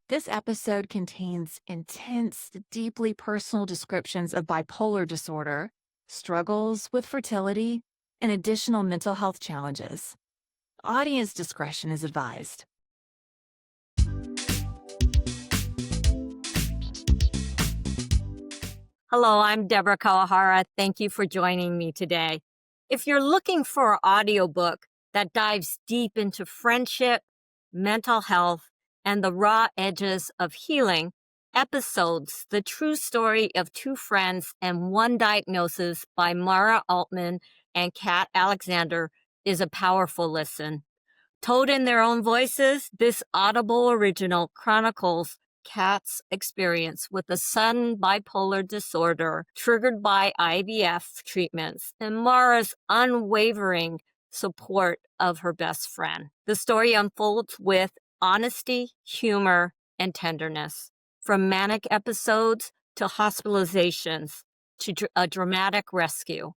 This episode contains intense, deeply personal descriptions of bipolar disorder, struggles with fertility, and additional mental health challenges. Audience discretion is advised. Hello, I'm Debra Kawahara. Thank you for joining me today. If you're looking for an audiobook that dives deep into friendship, mental health, and the raw edges of healing, Episodes, The True Story of Two Friends and One Diagnosis by Mara Altman and Kat Alexander is a powerful listen. Told in their own voices, this Audible original chronicles Kat's experience with a sudden bipolar disorder triggered by IVF treatments and Mara's unwavering support of her best friend. The story unfolds with honesty, humor, and tenderness. From manic episodes to hospitalizations to a dramatic rescue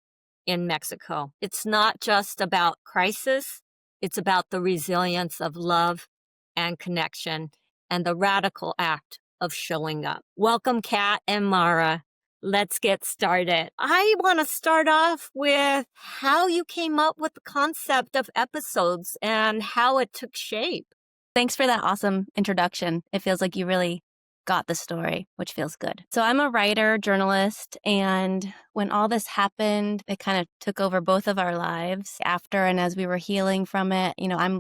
in Mexico. It's not just about crisis. It's about the resilience of love and connection and the radical act of showing up. Welcome, Kat and Mara. Let's get started. I want to start off with how you came up with the concept of episodes and how it took shape. Thanks for that awesome introduction. It feels like you really got the story, which feels good. So I'm a writer, journalist, and when all this happened, it kind of took over both of our lives after and as we were healing from it.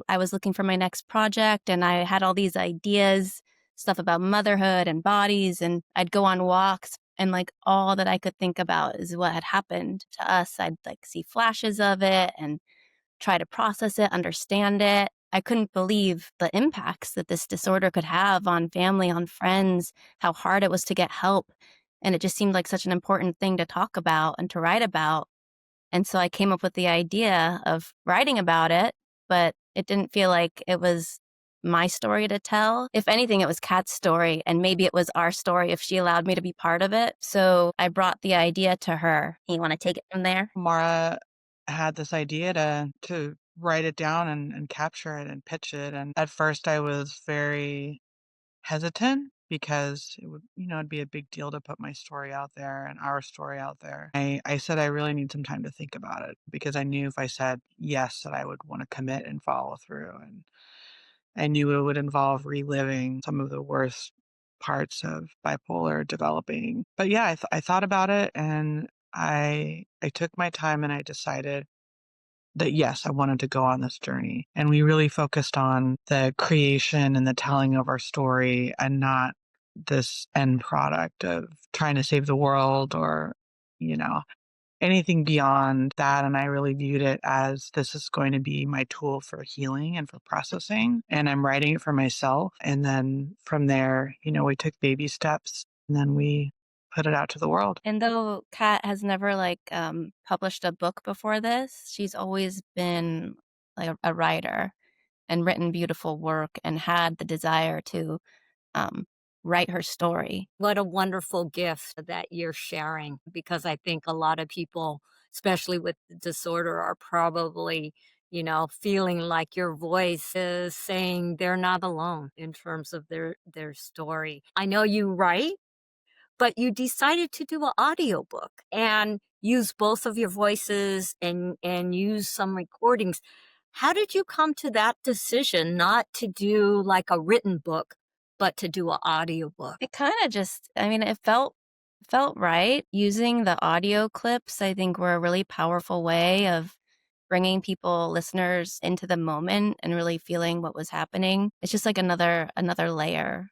I was looking for my next project and I had all these ideas, stuff about motherhood and bodies, and I'd go on walks and like all that I could think about is what had happened to us. I'd like see flashes of it and try to process it, understand it. I couldn't believe the impacts that this disorder could have on family, on friends, how hard it was to get help. And it just seemed like such an important thing to talk about and to write about. And so I came up with the idea of writing about it, but it didn't feel like it was my story to tell. If anything, it was Kat's story, and maybe it was our story if she allowed me to be part of it. So I brought the idea to her. You want to take it from there? Mara had this idea to write it down and capture it and pitch it. And at first I was very hesitant because it'd be a big deal to put my story out there and our story out there. I said I really need some time to think about it because I knew if I said yes that I would want to commit and follow through. And I knew it would involve reliving some of the worst parts of bipolar developing. But yeah, I thought about it and I took my time and I decided that yes, I wanted to go on this journey. And we really focused on the creation and the telling of our story and not this end product of trying to save the world or, you know, anything beyond that. And I really viewed it as this is going to be my tool for healing and for processing. And I'm writing it for myself. And then from there, we took baby steps and then we put it out to the world. And though Kat has never published a book before this, she's always been like a writer and written beautiful work and had the desire to write her story. What a wonderful gift that you're sharing, because I think a lot of people, especially with the disorder, are probably, feeling like your voice is saying they're not alone in terms of their story. I know you write, but you decided to do an audiobook and use both of your voices and use some recordings. How did you come to that decision not to do like a written book, but to do an audiobook? It kind of it felt right. Using the audio clips, I think, were a really powerful way of bringing listeners into the moment and really feeling what was happening. It's just like another layer,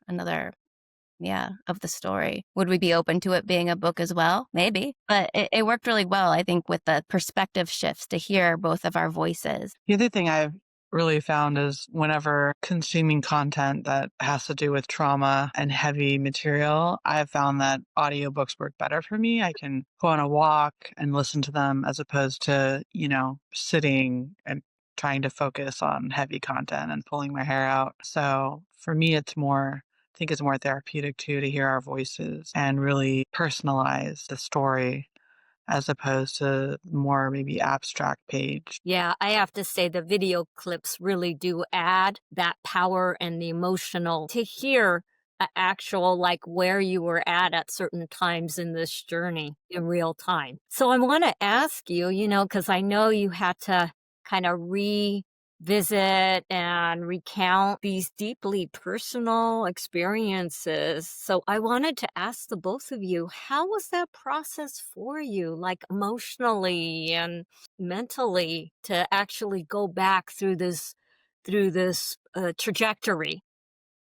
of the story. Would we be open to it being a book as well? Maybe. But it worked really well, I think, with the perspective shifts to hear both of our voices. The other thing I've really found is whenever consuming content that has to do with trauma and heavy material, I've found that audiobooks work better for me. I can go on a walk and listen to them as opposed to, sitting and trying to focus on heavy content and pulling my hair out. So for me, I think it's more therapeutic too to hear our voices and really personalize the story as opposed to more maybe abstract page. Yeah, I have to say the video clips really do add that power and the emotional to hear actual, like, where you were at certain times in this journey in real time. So I want to ask you, because I know you had to kind of revisit and recount these deeply personal experiences. So I wanted to ask the both of you, how was that process for you, like emotionally and mentally, to actually go back through this trajectory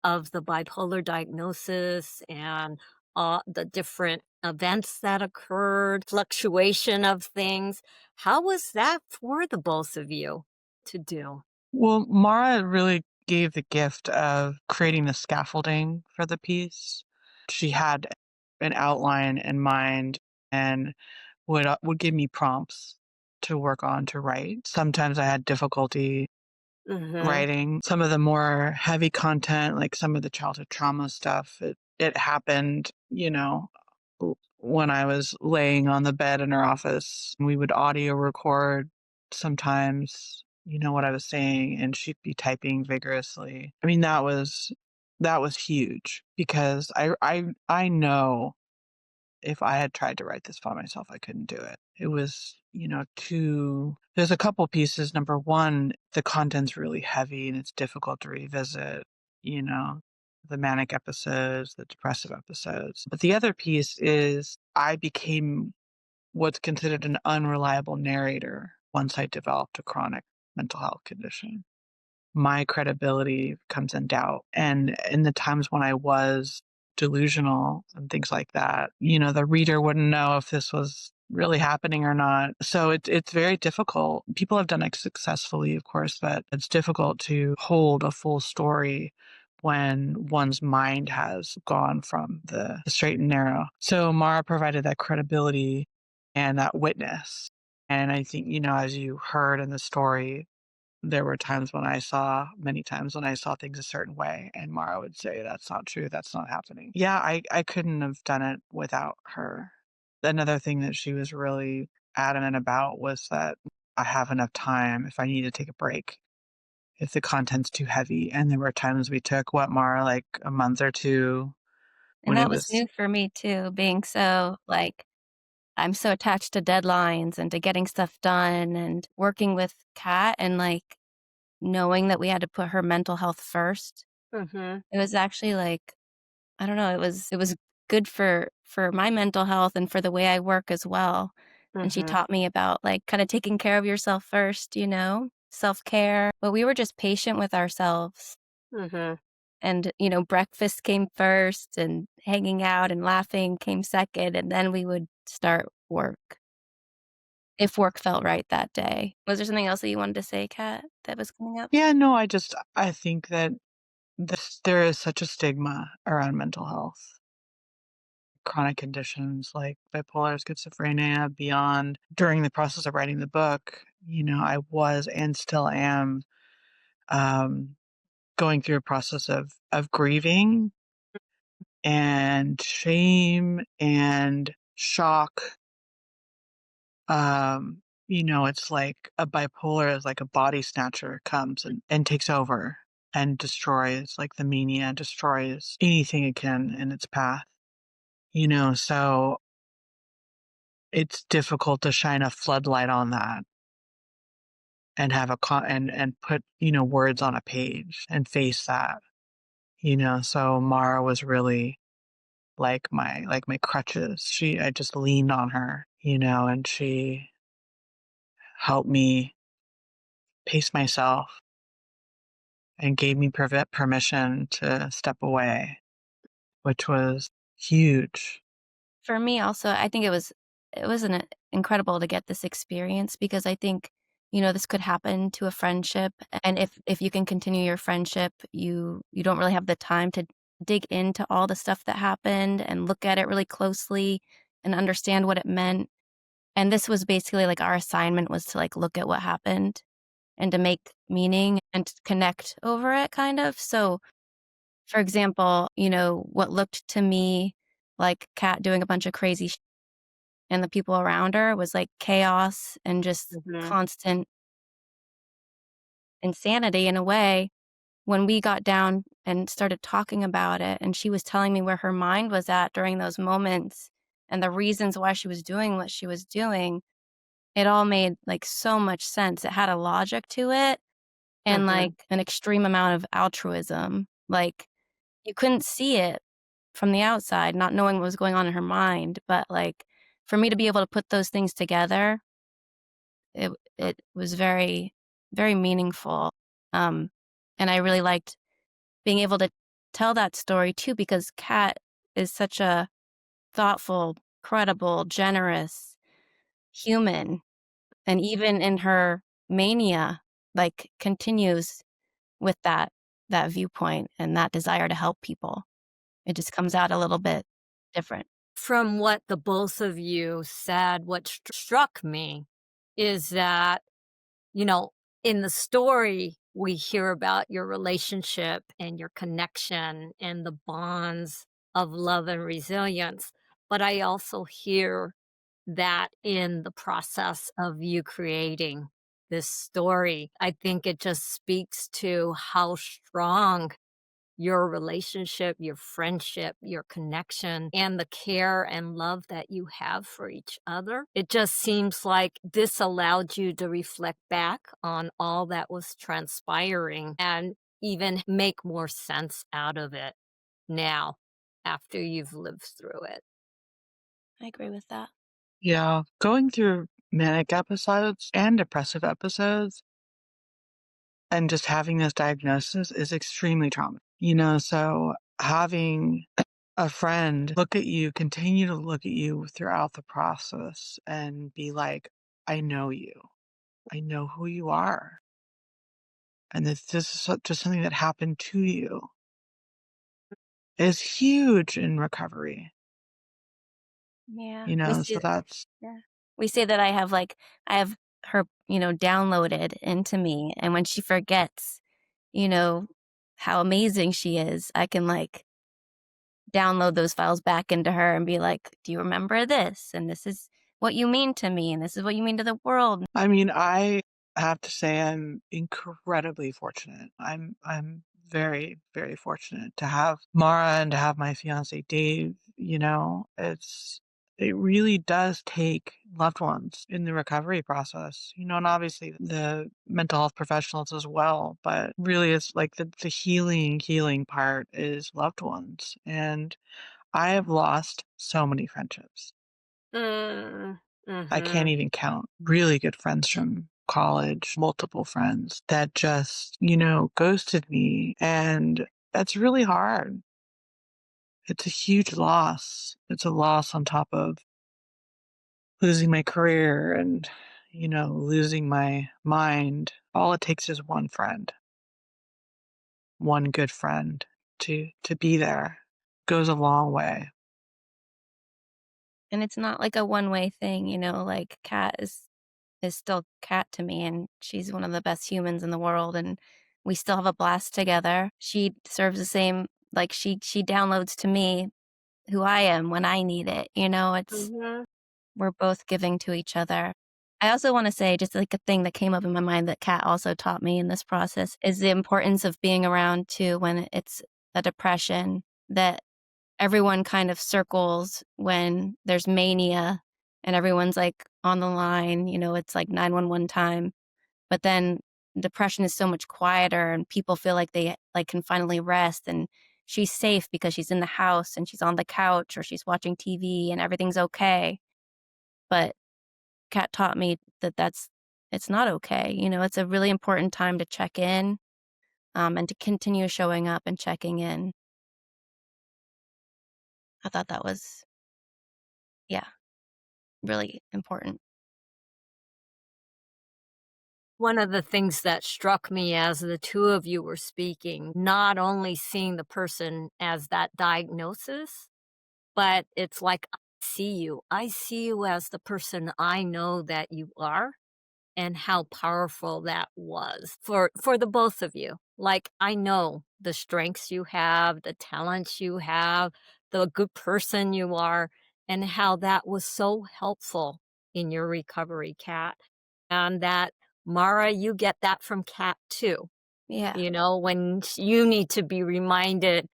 of the bipolar diagnosis and the different events that occurred, fluctuation of things. How was that for the both of you to do? Well, Mara really gave the gift of creating the scaffolding for the piece. She had an outline in mind and would give me prompts to work on to write. Sometimes I had difficulty Mm-hmm. writing some of the more heavy content, like some of the childhood trauma stuff. It happened, when I was laying on the bed in her office. We would audio record sometimes, what I was saying, and she'd be typing vigorously. I mean, that was huge because I know if I had tried to write this by myself, I couldn't do it. It was, there's a couple pieces. Number one, the content's really heavy and it's difficult to revisit, you know, the manic episodes, the depressive episodes. But the other piece is I became what's considered an unreliable narrator once I developed a chronic mental health condition. My credibility comes in doubt. And in the times when I was delusional and things like that, the reader wouldn't know if this was really happening or not. So it's very difficult. People have done it successfully, of course, but it's difficult to hold a full story when one's mind has gone from the straight and narrow. So Mara provided that credibility and that witness. And I think, as you heard in the story, there were many times when I saw things a certain way, and Mara would say, "That's not true. That's not happening." Yeah, I couldn't have done it without her. Another thing that she was really adamant about was that I have enough time if I need to take a break, if the content's too heavy. And there were times we took, Mara, like a month or two And when it that was was new for me too, being so like I'm so attached to deadlines and to getting stuff done and working with Kat and like knowing that we had to put her mental health first. Mm-hmm. It was actually like, I don't know, it was good for my mental health and for the way I work as well. And she Mm-hmm. taught me about like kind of taking care of yourself first, self-care. But we were just patient with ourselves. Mm-hmm. And, breakfast came first and hanging out and laughing came second. And then we would start work if work felt right that day. Was there something else that you wanted to say, Kat, that was coming up? yeah, no, I think that there is such a stigma around mental health. Chronic conditions like bipolar, schizophrenia, beyond. During the process of writing the book, I was and still am um, going through a process of grieving and shame and shock. It's like a bipolar is like a body snatcher comes and takes over and destroys, like the mania destroys anything it can in its path. So it's difficult to shine a floodlight on that and have and put, words on a page and face that, so Mara was really like my crutches. I just leaned on her, and she helped me pace myself and gave me permission to step away, which was huge. For me also, I think it was incredible to get this experience because I think, this could happen to a friendship. And if you can continue your friendship, you don't really have the time to dig into all the stuff that happened and look at it really closely and understand what it meant. And this was basically like our assignment was to like look at what happened and to make meaning and to connect over it kind of. So for example, what looked to me like Kat doing a bunch of crazy and the people around her was like chaos and just Mm-hmm. constant insanity in a way. when we got down and started talking about it, and she was telling me where her mind was at during those moments and the reasons why she was doing what she was doing, it all made like so much sense. It had a logic to it and Mhm. like an extreme amount of altruism. Like you couldn't see it from the outside, not knowing what was going on in her mind. But like for me to be able to put those things together, it was very, very meaningful. Um, and I really liked being able to tell that story too, because Kat is such a thoughtful, credible, generous human. And even in her mania, like continues with that viewpoint and that desire to help people. It just comes out a little bit different. From what the both of you said, what struck me is that, you know, in the story, we hear about your relationship and your connection and the bonds of love and resilience. But I also hear that in the process of you creating this story, I think it just speaks to how strong your relationship, your friendship, your connection, and the care and love that you have for each other. It just seems like this allowed you to reflect back on all that was transpiring and even make more sense out of it now after you've lived through it. I agree with that. Yeah, going through manic episodes and depressive episodes and just having this diagnosis is extremely traumatic. So having a friend look at you, continue to look at you throughout the process and be like, I know you. I know who you are. And this is just something that happened to you is huge in recovery, Yeah. We so see that's, Yeah. We say that I have her, downloaded into me, and when she forgets, you know, how amazing she is, I can, like, download those files back into her and be like, "Do you remember this? And this is what you mean to me, and this is what you mean to the world." I mean, I have to say I'm incredibly fortunate. I'm very, very fortunate to have Mara and to have my fiance Dave. It really does take loved ones in the recovery process, and obviously the mental health professionals as well. But really it's like the healing part is loved ones. And I have lost so many friendships. Mm, I can't mhm. even count really good friends from college, multiple friends that just, ghosted me. And that's really hard. It's a huge loss. It's a loss on top of losing my career and, losing my mind. All it takes is one friend, one good friend to be there. Goes a long way. And it's not like a one-way thing, like, Kat is still Kat to me, and she's one of the best humans in the world, and we still have a blast together. She serves the same like, she downloads to me who I am when I need it, it's Mhm. we're both giving to each other. I also wanna say just, like, a thing that came up in my mind that Kat also taught me in this process is the importance of being around too when it's a depression, that everyone kind of circles when there's mania and everyone's, like, on the line, it's like 911 time, but then depression is so much quieter and people feel like they, like, can finally rest, and she's safe because she's in the house and she's on the couch or she's watching TV and everything's okay, but Kat taught me that it's not okay, it's a really important time to check in, and to continue showing up and checking in. I thought that was, yeah, really important. One of the things that struck me as the two of you were speaking, not only seeing the person as that diagnosis, but it's like, I see you. I see you as the person I know that you are and how powerful that was for the both of you. Like, I know the strengths you have, the talents you have, the good person you are, and how that was so helpful in your recovery, Kat. And that, Mara, you get that from Kat too. Yeah, when you need to be reminded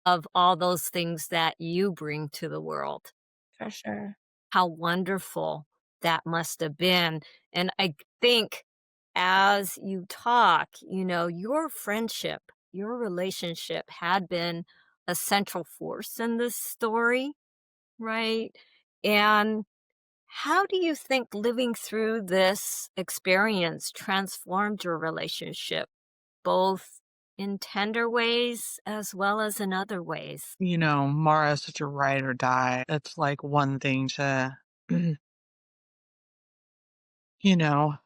of all those things that you bring to the world. for sure. How wonderful that must have been. And I think as you talk, your friendship, your relationship had been a central force in this story, right? And how do you think living through this experience transformed your relationship, both in tender ways as well as in other ways? Mara is such a ride or die. It's like one thing to, you know,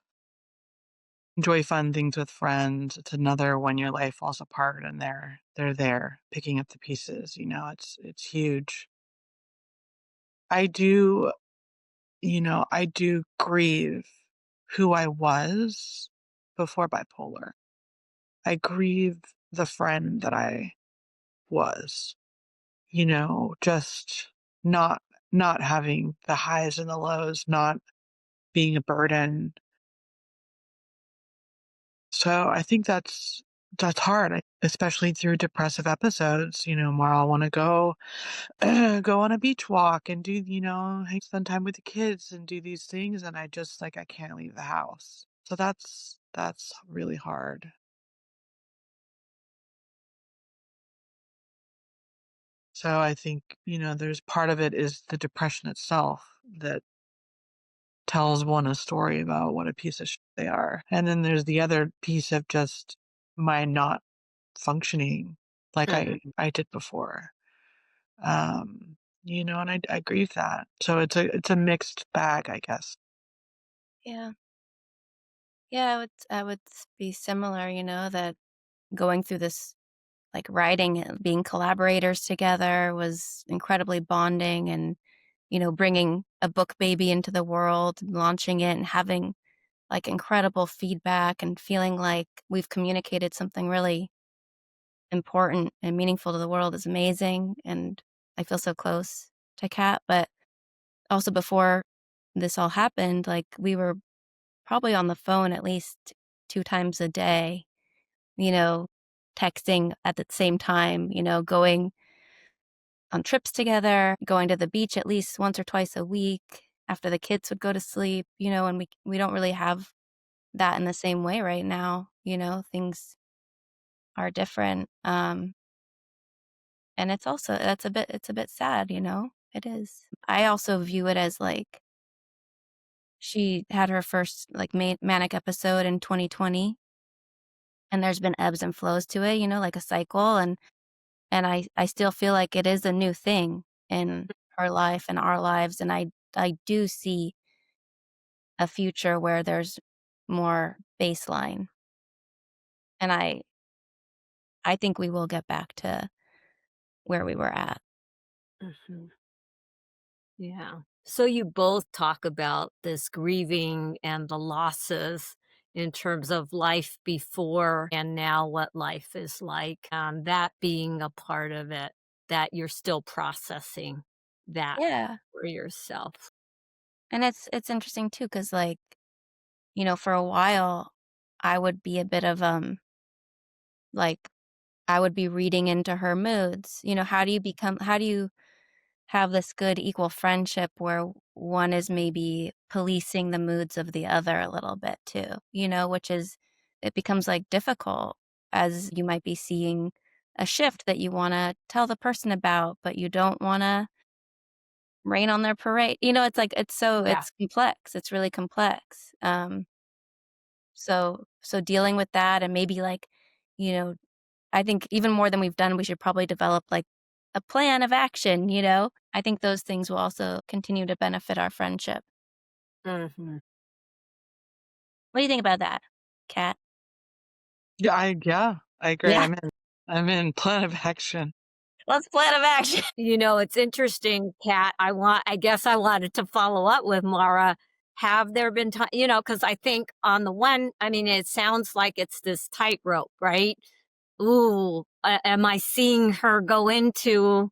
enjoy fun things with friends. It's another when your life falls apart and they're there picking up the pieces. It's huge. I do, I do grieve who I was before bipolar. I grieve the friend that I was, just not not having the highs and the lows, not being a burden. So I think that's hard, especially through depressive episodes. More I want to go go on a beach walk and do, spend time with the kids and do these things, and I just like I can't leave the house. So that's really hard. So I think, there's part of it is the depression itself that tells one a story about what a piece of shit they are. And then there's the other piece of just my not functioning like Mhm. I did before. And I grieve that. So it's a mixed bag, I guess. Yeah. Yeah, I would be similar, that going through this, like, writing and being collaborators together was incredibly bonding and, bringing a book baby into the world, launching it and having, like, incredible feedback and feeling like we've communicated something really important and meaningful to the world is amazing, and I feel so close to Kat, but also before this all happened, like, we were probably on the phone at least 2 times a day, you know, texting at the same time, going on trips together, going to the beach at least once or twice a week after the kids would go to sleep, and we don't really have that in the same way right now, things are different, and it's a bit sad, it is. I also view it as, like, she had her first, like, manic episode in 2020, and there's been ebbs and flows to it, like a cycle, and I still feel like it is a new thing in her life and our lives, and I do see a future where there's more baseline, and I think we will get back to where we were at. Mhm. Yeah. So you both talk about this grieving and the losses in terms of life before and now what life is like, that being a part of it, that you're still processing that Yeah, for yourself. and it's interesting too, because like, for a while, I would be a bit of, like, I would be reading into her moods, how do you have this good equal friendship where one is maybe policing the moods of the other a little bit too, which is it becomes, like, difficult as you might be seeing a shift that you wanna tell the person about, but you don't wanna rain on their parade. It's like Yeah. it's complex, it's really complex. So dealing with that and maybe, like, you know, I think even more than we've done, we should probably develop, like, a plan of action, I think those things will also continue to benefit our friendship. Mhm. What do you think about that, Kat? Yeah, I agree. Yeah, I'm in plan of action. let's plan of action. It's interesting, Kat. I guess I wanted to follow up with Mara. Have there been time, because I think on the one, I mean, it sounds like it's this tightrope, right? Ooh, am I seeing her go into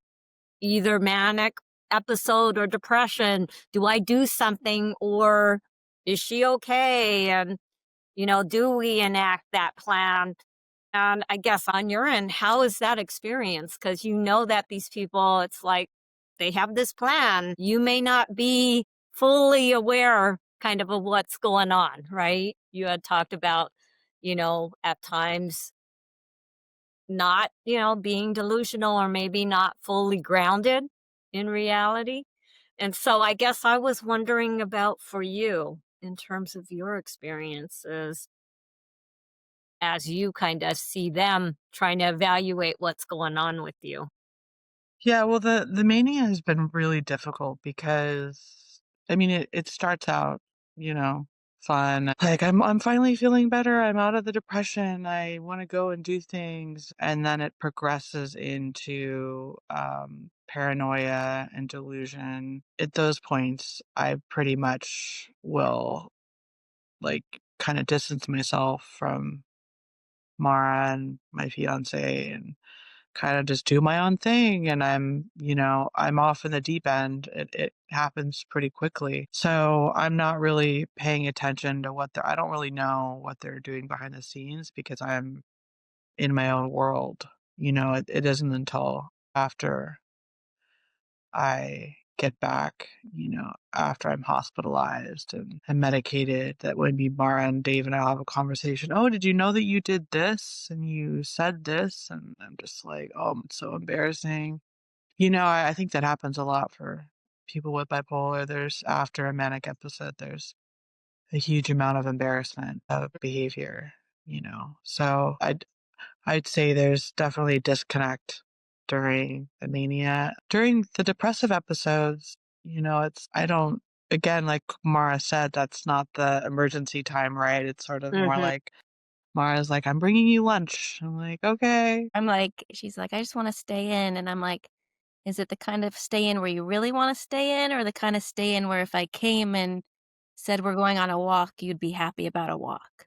either manic episode or depression? Do I do something or is she okay? And, do we enact that plan? And I guess on your end, how is that experience? Because you know that these people, it's like they have this plan. You may not be fully aware kind of what's going on, right? You had talked about, at times not, being delusional or maybe not fully grounded in reality. And so I guess I was wondering about for you in terms of your experiences as you kind of see them trying to evaluate what's going on with you. Yeah, well, the mania has been really difficult because I mean, it starts out, you know, fun. Like I'm finally feeling better. I'm out of the depression. I want to go and do things, and then it progresses into paranoia and delusion. At those points, I pretty much will like kind of distance myself from Mara and my fiance and kind of just do my own thing, and I'm off in the deep end. It happens pretty quickly. So I'm not really paying attention to I don't really know what they're doing behind the scenes because I'm in my own world. It isn't until after I get back, after I'm hospitalized and medicated, that when Mara and Dave and I'll have a conversation. Oh, did you know that you did this and you said this? And I'm just like, oh, it's so embarrassing. I think that happens a lot for people with bipolar. There's after a manic episode, there's a huge amount of embarrassment of behavior, So I'd say there's definitely a disconnect during the mania. During the depressive episodes, I don't, again, like Mara said, that's not the emergency time, right? It's sort of more Hmm. like Mara's like, I'm bringing you lunch. I'm like, okay. She's like, I just want to stay in. And I'm like, is it the kind of stay in where you really want to stay in, or the kind of stay in where if I came and said we're going on a walk, you'd be happy about a walk?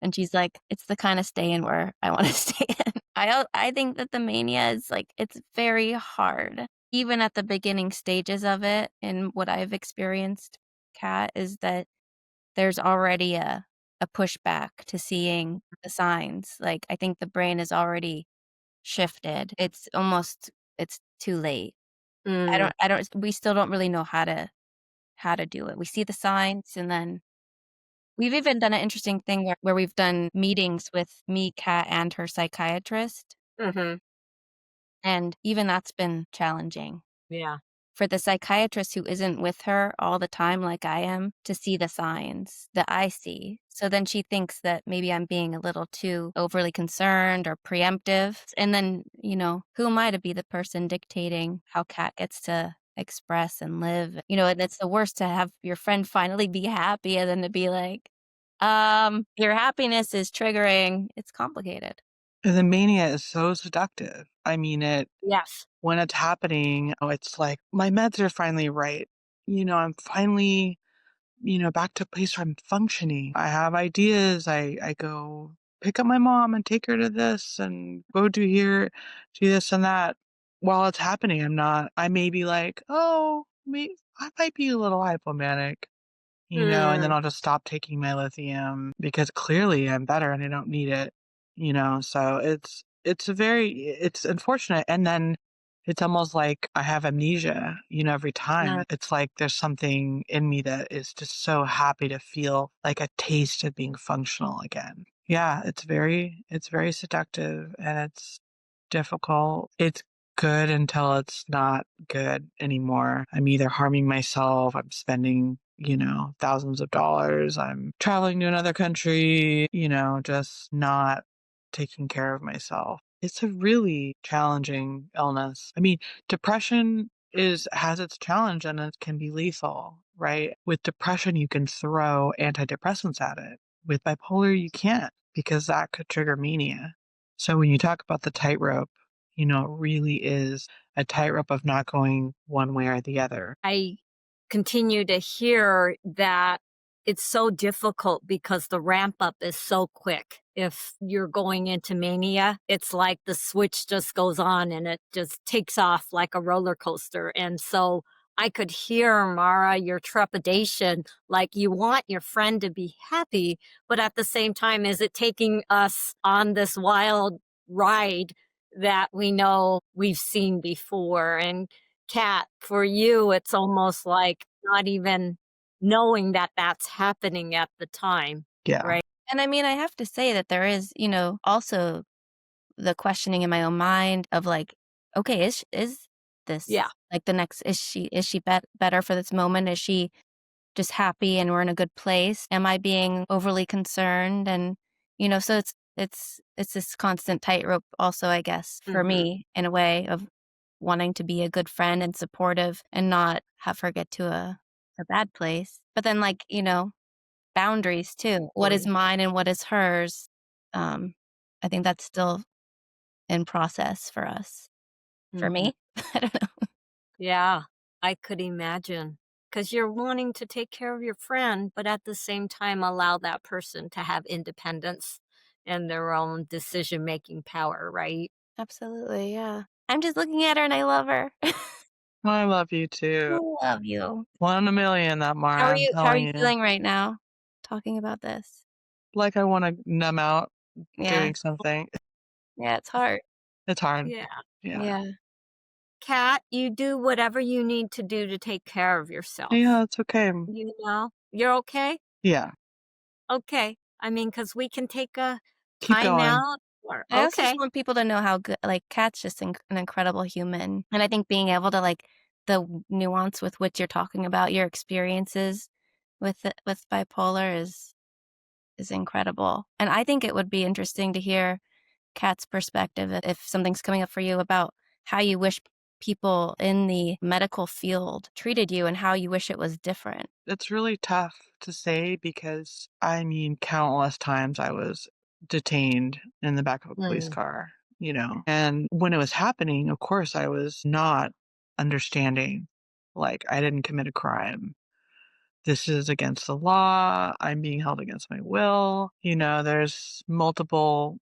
And she's like, it's the kind of stay in where I want to stay in. I think that the mania is like, it's very hard. Even at the beginning stages of it, and what I've experienced, Kat, is that there's already a pushback to seeing the signs. Like, I think the brain is already shifted. It's too late. Mm. We still don't really know how to do it. We see the signs, and then we've even done an interesting thing where we've done meetings with me, Kat, and her psychiatrist, Hmm. and even that's been challenging. Yeah. For the psychiatrist who isn't with her all the time like I am, to see the signs that I see. So then she thinks that maybe I'm being a little too overly concerned or preemptive. And then, who am I to be the person dictating how Kat gets to express and live? And it's the worst to have your friend finally be happy and then to be like, your happiness is triggering. It's complicated. The mania is so seductive. I mean, Yes. when it's happening, it's like my meds are finally right. I'm finally back to a place where I'm functioning. I have ideas. I go pick up my mom and take her to this and go do this and that. While it's happening, I may be like, oh, I might be a little hypomanic, and then Mm. I'll just stop taking my lithium because clearly I'm better and I don't need it, so it's unfortunate. And then it's almost like I have amnesia, every time. Mm. It's like there's something in me that is just so happy to feel like a taste of being functional again. Yeah, it's very seductive and it's difficult. It's good until it's not good anymore. I'm either harming myself, I'm spending, thousands of dollars, I'm traveling to another country, just not taking care of myself. It's a really challenging illness. I mean, depression has its challenge and it can be lethal, right? With depression, you can throw antidepressants at it. With bipolar, you can't because that could trigger mania. So when you talk about the tightrope, it really is a tightrope of not going one way or the other. I continue to hear that it's so difficult because the ramp up is so quick. If you're going into mania, it's like the switch just goes on and it just takes off like a roller coaster. And so I could hear, Mara, your trepidation. Like you want your friend to be happy, but at the same time, is it taking us on this wild ride that we know we've seen before? And Kat, for you, it's almost like not even knowing that that's happening at the time, Yeah. right? And I mean, I have to say that there is, also the questioning in my own mind of like, okay, is this Yeah. like the next, is she better for this moment? Is she just happy and we're in a good place? Am I being overly concerned? And, so it's this constant tightrope also, I guess, for Mhm. me in a way of wanting to be a good friend and supportive and not have her get to a bad place. But then like, boundaries too. What is Totally. mine and what is hers? I think that's still in process for us. For Mhm. me? I don't know. Yeah, I could imagine. Because you're wanting to take care of your friend, but at the same time, allow that person to have independence and their own decision making power, right? Absolutely, yeah. I'm just looking at her and I love her. I love you I too. love you. 1 in a million, that How Mara, are I'm you telling you. feeling right now talking about this? Like I want to numb out Yeah. doing something. Yeah, it's hard. It's hard. Yeah. Yeah. Yeah. Kat, you do whatever you need to do to take care of Yeah, yourself. it's okay. You're okay? Yeah. Okay. I mean, because we can take a Keep time going. out. Or, I also just okay. want people to know how good like, Kat's just an incredible human, and I think being able to, like, the nuance with which you're talking about your experiences with bipolar is incredible, and I think it would be interesting to hear Kat's perspective if something's coming up for you about how you wish people in the medical field treated you and how you wish it was different. It's really tough to say because, I mean, countless times I was detained in the back of a police car, and when it was happening, of course, I was not understanding. Like, I didn't commit a crime. This is against the law. I'm being held against my will. There's multiple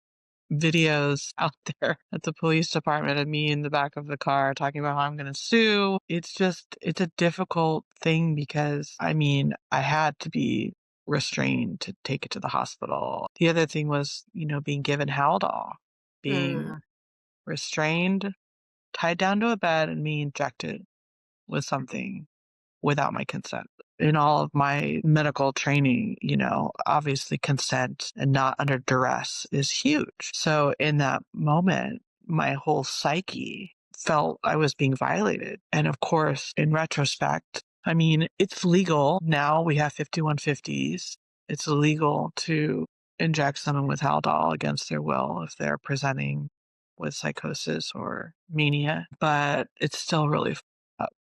videos out there at the police department of me in the back of the car talking about how I'm going to sue. It's a difficult thing because, I mean, I had to be restrained to take it to the hospital. The other thing was, being given Haldol, being Mm. restrained, tied down to a bed, and being injected with something without my consent. In all of my medical training, obviously consent and not under duress is huge. So in that moment, my whole psyche felt I was being violated. And of course, in retrospect, I mean, it's legal. Now we have 5150s. It's illegal to inject someone with Haldol against their will if they're presenting with psychosis or mania, but it's still really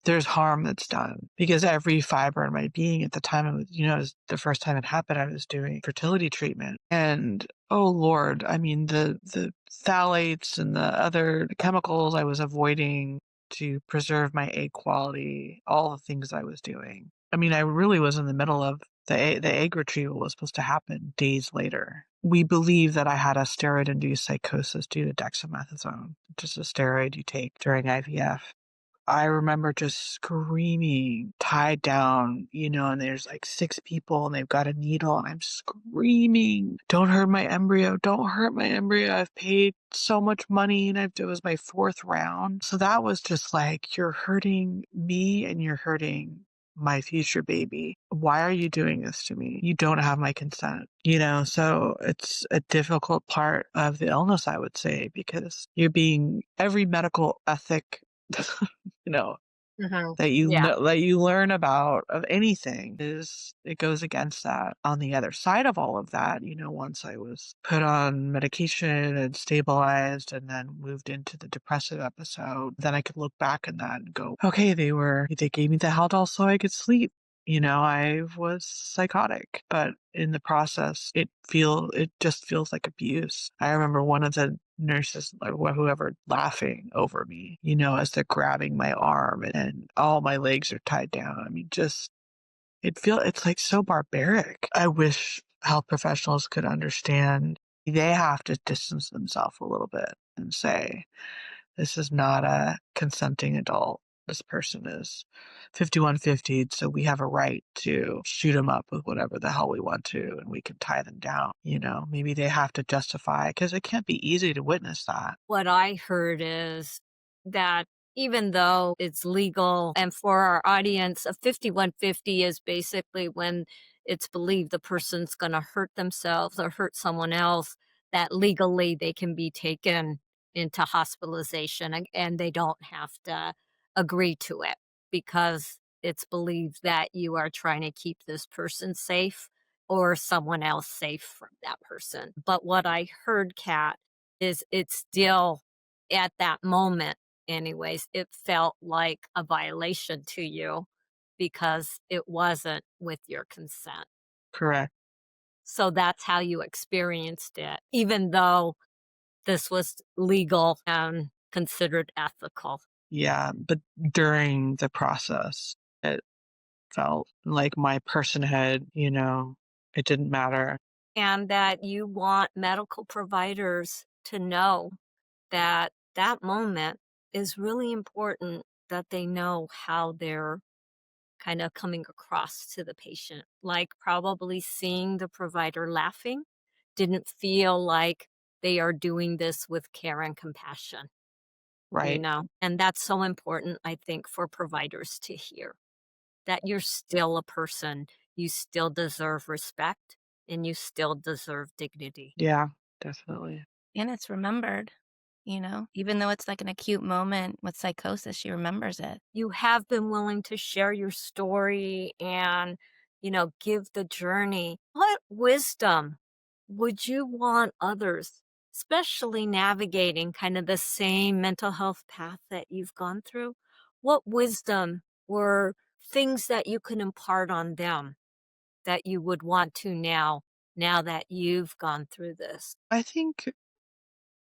there's harm that's done because every fiber in my being at the time, it was the first time it happened, I was doing fertility treatment. And oh Lord, I mean, the phthalates and the other chemicals I was avoiding to preserve my egg quality, all the things I was doing. I mean, I really was in the middle of the egg retrieval was supposed to happen days later. We believe that I had a steroid-induced psychosis due to dexamethasone, which is a steroid you take during IVF. I remember just screaming, tied down, and there's like 6 people and they've got a needle and I'm screaming, don't hurt my embryo, don't hurt my embryo. I've paid so much money and it was my 4th round. So that was just like, you're hurting me and you're hurting my future baby. Why are you doing this to me? You don't have my consent. So it's a difficult part of the illness, I would say, because every medical ethic you know, Mhm. that you Yeah. know that you learn about of anything it goes against that. On the other side of all of that, once I was put on medication and stabilized and then moved into the depressive episode, then I could look back at that and go, okay, they gave me the Haldol so I could sleep. I was psychotic, but in the process, it just feels like abuse. I remember one of the nurses, like whoever, laughing over me, as they're grabbing my arm and all my legs are tied down. I mean, it's like so barbaric. I wish health professionals could understand they have to distance themselves a little bit and say, this is not a consenting adult. this person is 5150, so we have a right to shoot them up with whatever the hell we want to, and we can tie them down. Maybe they have to justify, because it can't be easy to witness that. What I heard is that even though it's legal, and for our audience, a 5150 is basically when it's believed the person's going to hurt themselves or hurt someone else, that legally they can be taken into hospitalization and they don't have to agree to it because it's believed that you are trying to keep this person safe or someone else safe from that person. But what I heard, Kat, is it's still at that moment, anyways, it felt like a violation to you because it wasn't with your consent. Correct. So that's how you experienced it, even though this was legal and considered ethical. Yeah, but during the process, it felt like my personhood, it didn't matter. And that you want medical providers to know that that moment is really important, that they know how they're kind of coming across to the patient. Like probably seeing the provider laughing didn't feel like they are doing this with care and compassion, Right. And that's so important, I think, for providers to hear that you're still a person, you still deserve respect, and you still deserve dignity. Yeah, definitely. And it's remembered, even though it's like an acute moment with psychosis, she remembers it. You have been willing to share your story and, give the journey. What wisdom would you want others, especially navigating kind of the same mental health path that you've gone through? What wisdom or things that you can impart on them that you would want to now that you've gone through this? I think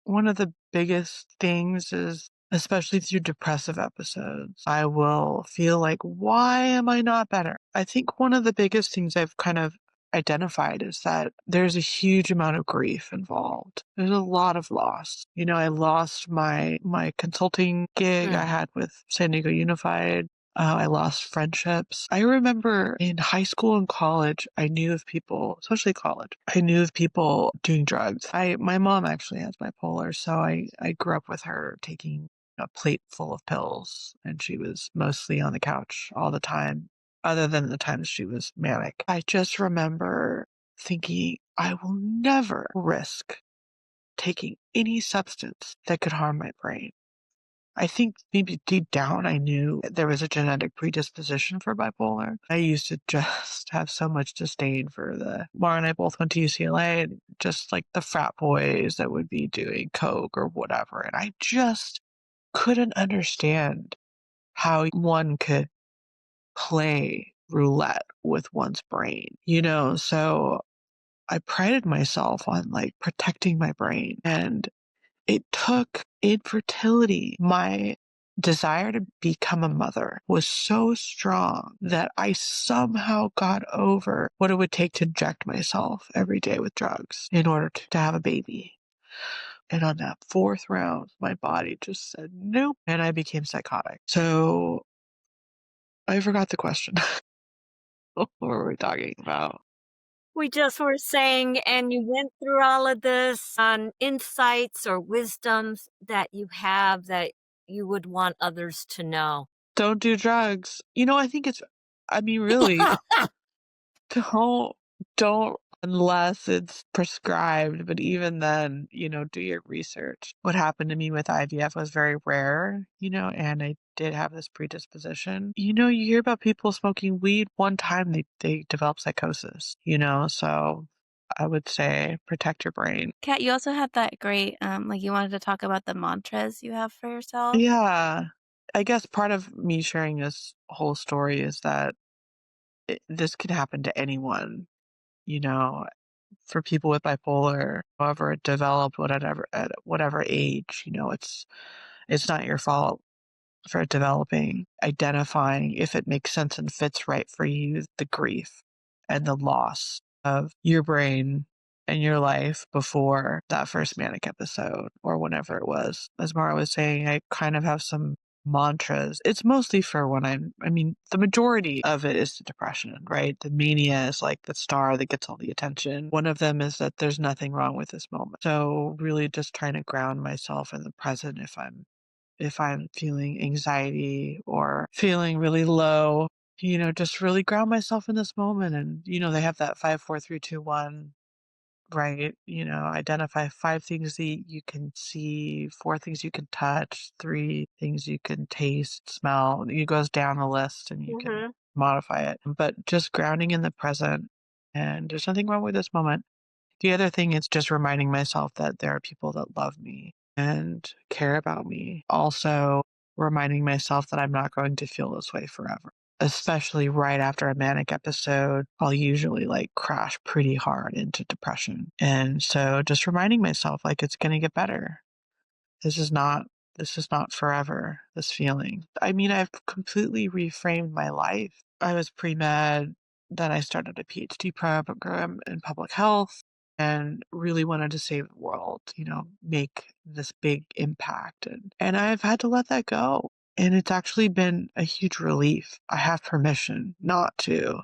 one of the biggest things is, especially through depressive episodes, I will feel like, why am I not better? I think one of the biggest things I've kind of identified is that there's a huge amount of grief involved. There's a lot of loss. I lost my consulting gig I had with San Diego Unified. I lost friendships. I remember in high school and college, I knew of people, especially college, I knew of people doing drugs. My mom actually has bipolar, so I grew up with her taking a plate full of pills, and she was mostly on the couch all the time, other than the times she was manic. I just remember thinking, I will never risk taking any substance that could harm my brain. I think maybe deep down I knew there was a genetic predisposition for bipolar. I used to just have so much disdain for Mara and I both went to UCLA, and just like the frat boys that would be doing coke or whatever. And I just couldn't understand how one could play roulette with one's brain, So I prided myself on like protecting my brain, and it took infertility. My desire to become a mother was so strong that I somehow got over what it would take to inject myself every day with drugs in order to have a baby. And on that fourth round, my body just said nope, and I became psychotic. So I forgot the question. What were we talking about? We just were saying, and you went through all of this on insights or wisdoms that you have that you would want others to know. Don't do drugs. I think really, don't unless it's prescribed. But even then, do your research. What happened to me with IVF was very rare, and I did have this predisposition. You hear about people smoking weed one time, they develop psychosis, so I would say protect your brain. Kat, you also had that great, you wanted to talk about the mantras you have for yourself. Yeah. I guess part of me sharing this whole story is that this could happen to anyone, you know, for people with bipolar, however it developed, whatever at whatever age, it's not your fault for it developing. Identifying if it makes sense and fits right for you, the grief and the loss of your brain and your life before that first manic episode or whenever it was. As Mara was saying, I kind of have some mantras. It's mostly for when I mean, the majority of it is the depression, right? The mania is like the star that gets all the attention. One of them is that there's nothing wrong with this moment. So really just trying to ground myself in the present if I'm feeling anxiety or feeling really low, just really ground myself in this moment. And, they have that 5, 4, 3, 2, 1, right? Identify 5 things that you can see, 4 things you can touch, 3 things you can taste, smell. It goes down the list and you can Mm-hmm. modify it. But just grounding in the present, and there's nothing wrong with this moment. The other thing is just reminding myself that there are people that love me and care about me. Also, reminding myself that I'm not going to feel this way forever. Especially right after a manic episode, I'll usually like crash pretty hard into depression. And so just reminding myself like it's going to get better. This is not forever, this feeling. I mean, I've completely reframed my life. I was pre-med, then I started a PhD program in public health and really wanted to save the world, make this big impact. And I've had to let that go. And it's actually been a huge relief. I have permission not to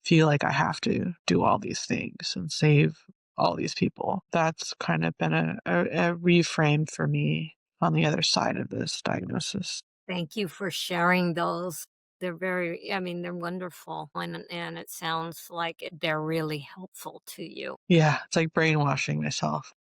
feel like I have to do all these things and save all these people. That's kind of been a reframe for me on the other side of this diagnosis. Thank you for sharing those. They're wonderful. And it sounds like they're really helpful to you. Yeah, it's like brainwashing myself.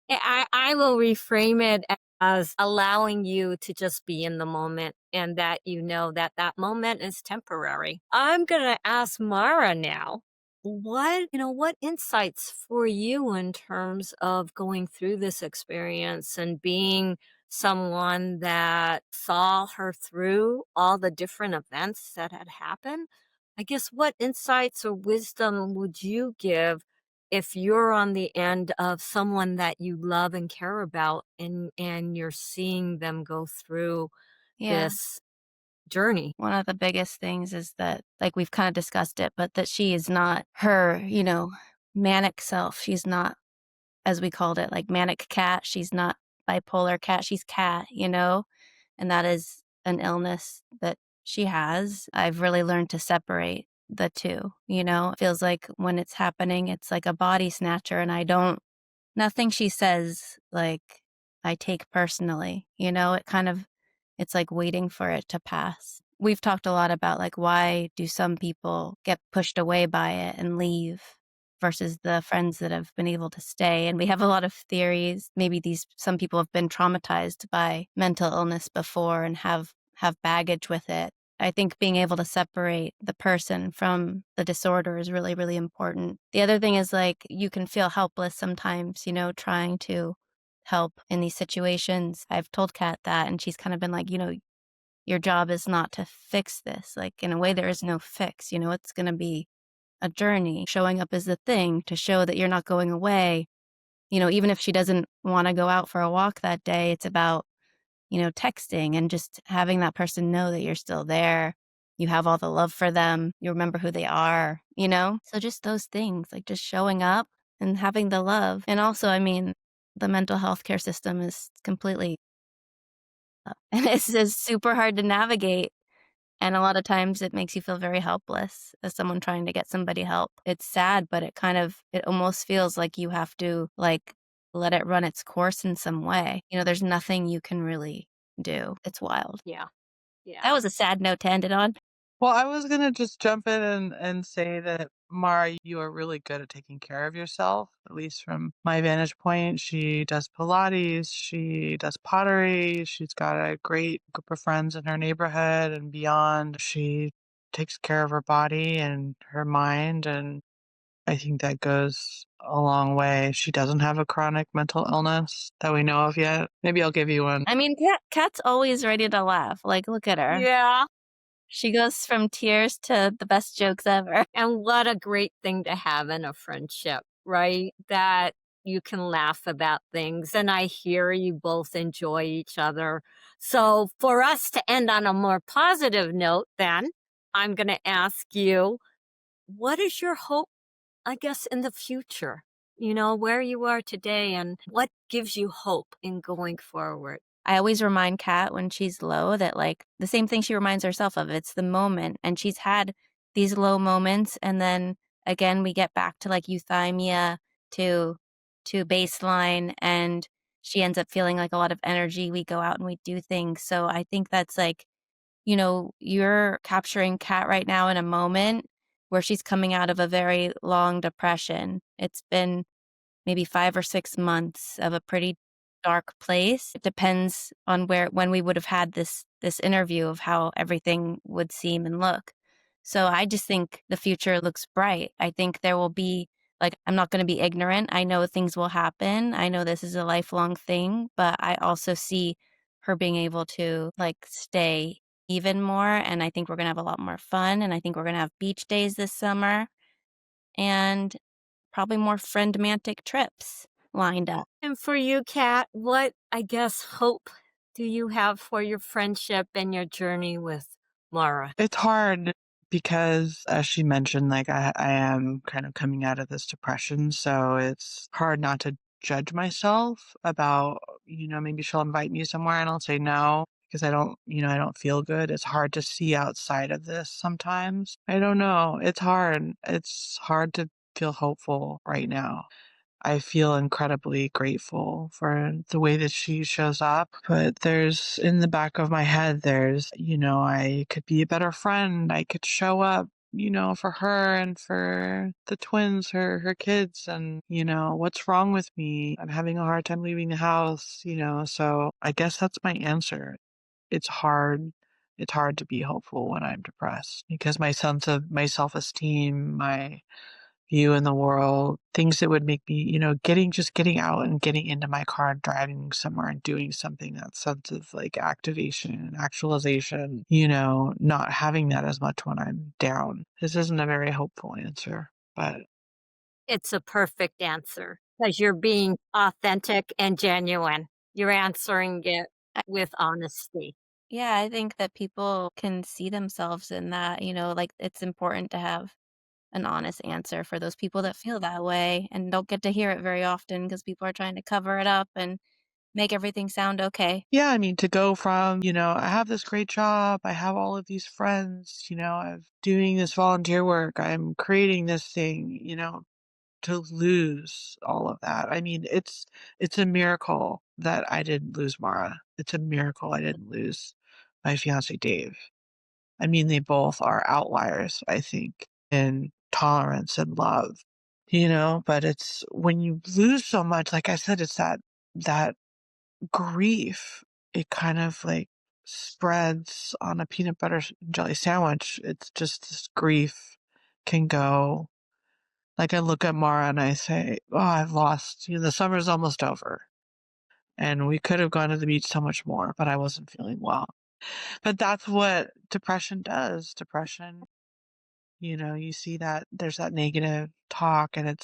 I will reframe it as allowing you to just be in the moment and that you know that that moment is temporary. I'm going to ask Mara now. What insights for you in terms of going through this experience and being someone that saw her through all the different events that had happened? I guess what insights or wisdom would you give if you're on the end of someone that you love and care about and you're seeing them go through Yeah. this journey? One of the biggest things is that, like we've kind of discussed it, but that she is not her, manic self. She's not, as we called it, like manic cat. She's not bipolar cat. She's cat, and that is an illness that she has. I've really learned to separate the two, It feels like when it's happening, it's like a body snatcher, and nothing she says, like, I take personally, it's like waiting for it to pass. We've talked a lot about, like, why do some people get pushed away by it and leave versus the friends that have been able to stay. And we have a lot of theories. Maybe some people have been traumatized by mental illness before and have baggage with it. I think being able to separate the person from the disorder is really, really important. The other thing is, like, you can feel helpless sometimes, trying to help in these situations. I've told Kat that, and she's kind of been like, your job is not to fix this. Like, in a way, there is no fix. It's going to be a journey. Showing up is the thing to show that you're not going away. Even if she doesn't want to go out for a walk that day, it's about texting and just having that person know that you're still there. You have all the love for them. You remember who they are. So just those things, like just showing up and having the love. And also, I mean, the mental health care system is completely, and it's just super hard to navigate. And a lot of times it makes you feel very helpless as someone trying to get somebody help. It's sad, but it almost feels like you have to, like, let it run its course in some way. There's nothing you can really do. It's wild. Yeah. That Yeah. was a sad note to end it on. Well, I was gonna just jump in and say that, Mara, you are really good at taking care of yourself, at least from my vantage point. She does Pilates, she does pottery, she's got a great group of friends in her neighborhood and beyond. She takes care of her body and her mind, and I think that goes a long way. She doesn't have a chronic mental illness that we know of yet. Maybe I'll give you one. I mean, Kat's always ready to laugh. Like, look at her. Yeah. She goes from tears to the best jokes ever. And what a great thing to have in a friendship, right? That you can laugh about things. And I hear you both enjoy each other. So, for us to end on a more positive note, then, I'm going to ask you, what is your hope, I guess, in the future? Where you are today and what gives you hope in going forward? I always remind Kat when she's low that, like, the same thing she reminds herself of, it's the moment, and she's had these low moments, and then, again, we get back to, like, euthymia, to baseline, and she ends up feeling, like, a lot of energy, we go out and we do things, so I think that's, like, you're capturing Kat right now in a moment where she's coming out of a very long depression. It's been maybe 5 or 6 months of a pretty dark place. It depends on when we would have had this interview of how everything would seem and look. So I just think the future looks bright. I think there will be, like, I'm not gonna be ignorant. I know things will happen. I know this is a lifelong thing, but I also see her being able to, like, stay even more, and I think we're gonna have a lot more fun, and I think we're gonna have beach days this summer, and probably more friend-mantic trips lined up. And for you, Kat, what, I guess, hope do you have for your friendship and your journey with Mara? It's hard because, as she mentioned, like I am kind of coming out of this depression, so it's hard not to judge myself about, maybe she'll invite me somewhere and I'll say no because I don't feel good. It's hard to see outside of this sometimes. I don't know. It's hard. It's hard to feel hopeful right now. I feel incredibly grateful for the way that she shows up. But there's in the back of my head, I could be a better friend. I could show up, for her and for the twins, her kids. And, what's wrong with me? I'm having a hard time leaving the house, so I guess that's my answer. It's hard. It's hard to be hopeful when I'm depressed because my sense of my self-esteem, my view in the world, things that would make me, getting out and getting into my car and driving somewhere and doing something, that sense of like activation and actualization, not having that as much when I'm down. This isn't a very hopeful answer, but It's a perfect answer because you're being authentic and genuine. You're answering it I with honesty. Yeah, I think that people can see themselves in that, like, it's important to have an honest answer for those people that feel that way and don't get to hear it very often because people are trying to cover it up and make everything sound okay. yeah, I mean, to go from, I have this great job, I have all of these friends, I'm doing this volunteer work, I'm creating this thing, to lose all of that. I mean, it's a miracle that I didn't lose Mara. It's a miracle I didn't lose my fiancé Dave. I mean, they both are outliers, I think, in tolerance and love, but it's when you lose so much, like I said, it's that grief. It kind of like spreads on a peanut butter and jelly sandwich. It's just this grief can go. Like, I look at Mara and I say, "Oh, I've lost, the summer's almost over, and we could have gone to the beach so much more, but I wasn't feeling well." But that's what depression does. Depression, you see that there's that negative talk, and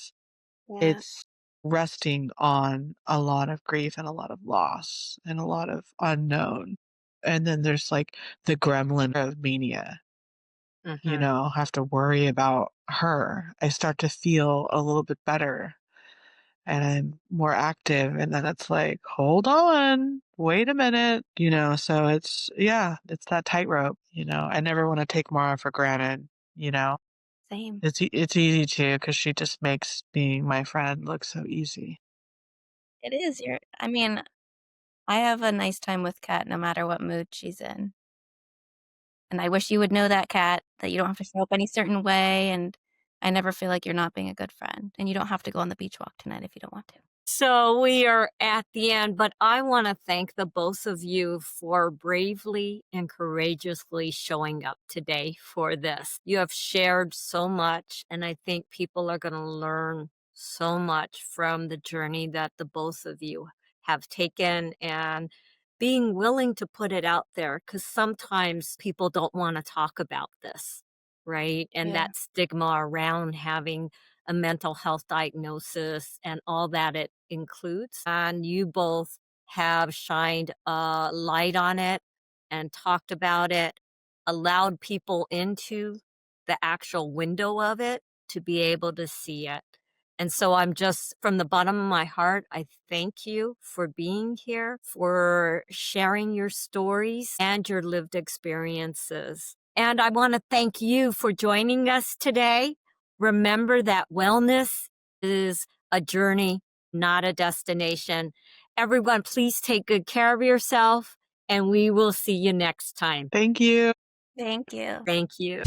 Yeah, it's resting on a lot of grief and a lot of loss and a lot of unknown. And then there's, like, the gremlin of Mania, Mhm. have to worry about her. I start to feel a little bit better and I'm more active. And then it's like, hold on, wait a minute, so yeah, it's that tightrope, I never want to take Mara for granted, you know, same. it's easy to, cause she just makes being my friend look so easy. It is. I mean, I have a nice time with Kat no matter what mood she's in. And I wish you would know that, Kat, that you don't have to show up any certain way, and I never feel like you're not being a good friend, and you don't have to go on the beach walk tonight if you don't want to. So we are at the end, but I want to thank the both of you for bravely and courageously showing up today for this. You have shared so much, and I think people are going to learn so much from the journey that the both of you have taken and being willing to put it out there because sometimes people don't want to talk about this, right? And Yeah, that stigma around having a mental health diagnosis and all that it includes. And you both have shined a light on it and talked about it, allowed people into the actual window of it to be able to see it. And so I'm just, from the bottom of my heart, I thank you for being here, for sharing your stories and your lived experiences. And I want to thank you for joining us today. Remember that wellness is a journey, not a destination. Everyone, please take good care of yourself, and we will see you next time. Thank you. Thank you. Thank you.